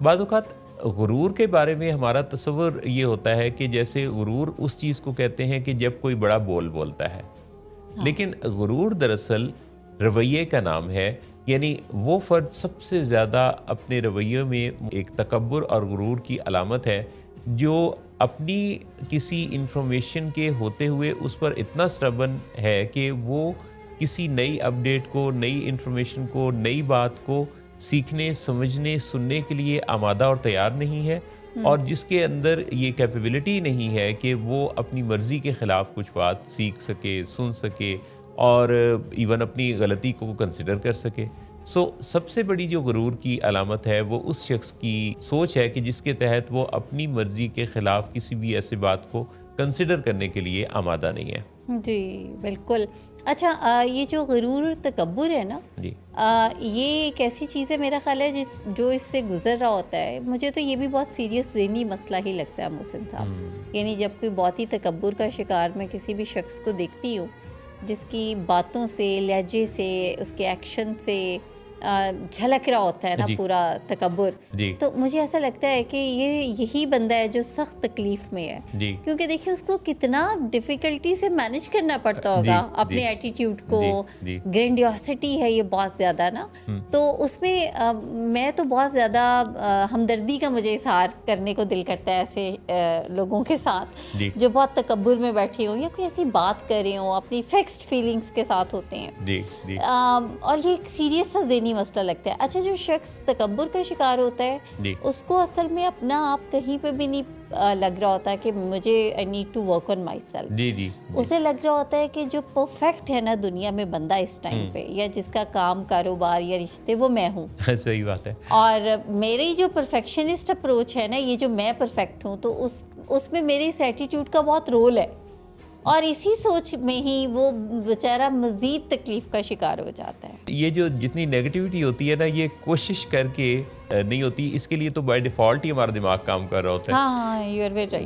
बाद औक़ात गुरूर के बारे में हमारा तसव्वुर ये होता है कि जैसे गुरूर उस चीज़ को कहते हैं कि जब कोई बड़ा बोल बोलता है, हाँ। लेकिन गुरूर दरअसल रवैये का नाम है। यानी वो फ़र्द सबसे ज़्यादा अपने रवैये में एक तकब्बुर और गुरूर की अलामत है, जो अपनी किसी इंफॉर्मेशन के होते हुए उस पर इतना स्टबर्न है कि वो किसी नई अपडेट को, नई इंफॉर्मेशन को, नई बात को सीखने, समझने, सुनने के लिए आमादा और तैयार नहीं है, और जिसके अंदर ये कैपेबिलिटी नहीं है कि वो अपनी मर्ज़ी के ख़िलाफ़ कुछ बात सीख सके, सुन सके और इवन अपनी गलती को कंसिडर कर सके। सबसे बड़ी जो गुरूर की अलामत है वो उस शख्स की सोच है कि जिसके तहत वो अपनी मर्ज़ी के ख़िलाफ़ किसी भी ऐसी बात को कंसिडर करने के लिए आमादा नहीं है। जी, बिल्कुल। अच्छा, ये जो गुरूर और तकब्बुर है ना, जी। ये एक ऐसी चीज़ है, मेरा ख़्याल है जो इससे गुज़र रहा होता है, मुझे तो ये भी बहुत सीरियस ज़हनी मसला ही लगता है मोहसिन साहब। यानी जब कोई बहुत ही तकब्बुर का शिकार मैं किसी भी शख्स को देखती हूँ, जिसकी बातों से, लहजे से, उसके एक्शन से झलक रहा होता है ना जी। पूरा तकब्बुर, जी। तो मुझे ऐसा लगता है कि यही बंदा है जो सख्त तकलीफ़ में है। जी। क्योंकि देखिए उसको कितना डिफ़िकल्टी से मैनेज करना पड़ता होगा अपने एटीट्यूड को। जी। ग्रैंडियोसिटी है ये बहुत ज़्यादा ना, तो उसमें मैं तो बहुत ज़्यादा हमदर्दी का मुझे इज़हार करने को दिल करता है ऐसे लोगों के साथ जो बहुत तकब्बुर में बैठे हों या कोई ऐसी बात कर रहे हों, अपनी फिक्स्ड फीलिंग्स के साथ होते हैं। जी। और ये एक सीरियस सा ज़हनी मसला लगता है। अच्छा, जो शख्स तकब्बुर का शिकार होता है, उसको असल में अपना आप कहीं पे भी नहीं लग रहा होता कि मुझे I need to work on myself. जी। उसे लग रहा होता है कि जो परफेक्ट है ना दुनिया में बंदा इस टाइम पे, या जिसका काम, कारोबार या रिश्ते वो मैं हूँ। सही बात है। और मेरी जो परफेक्शनिस्ट अप्रोच है ना, ये जो मैं परफेक्ट हूँ, तो उसमें मेरे इस एटीट्यूड का बहुत रोल है, और इसी सोच में ही वो बेचारा मज़ीद तकलीफ़ का शिकार हो जाता है। ये जो जितनी नेगेटिविटी होती है ना, ये कोशिश करके नहीं होती, इसके लिए तो बाय डिफ़ॉल्ट ही हमारा दिमाग काम कर रहा होता है। हाँ, यू आर वेरी राइट।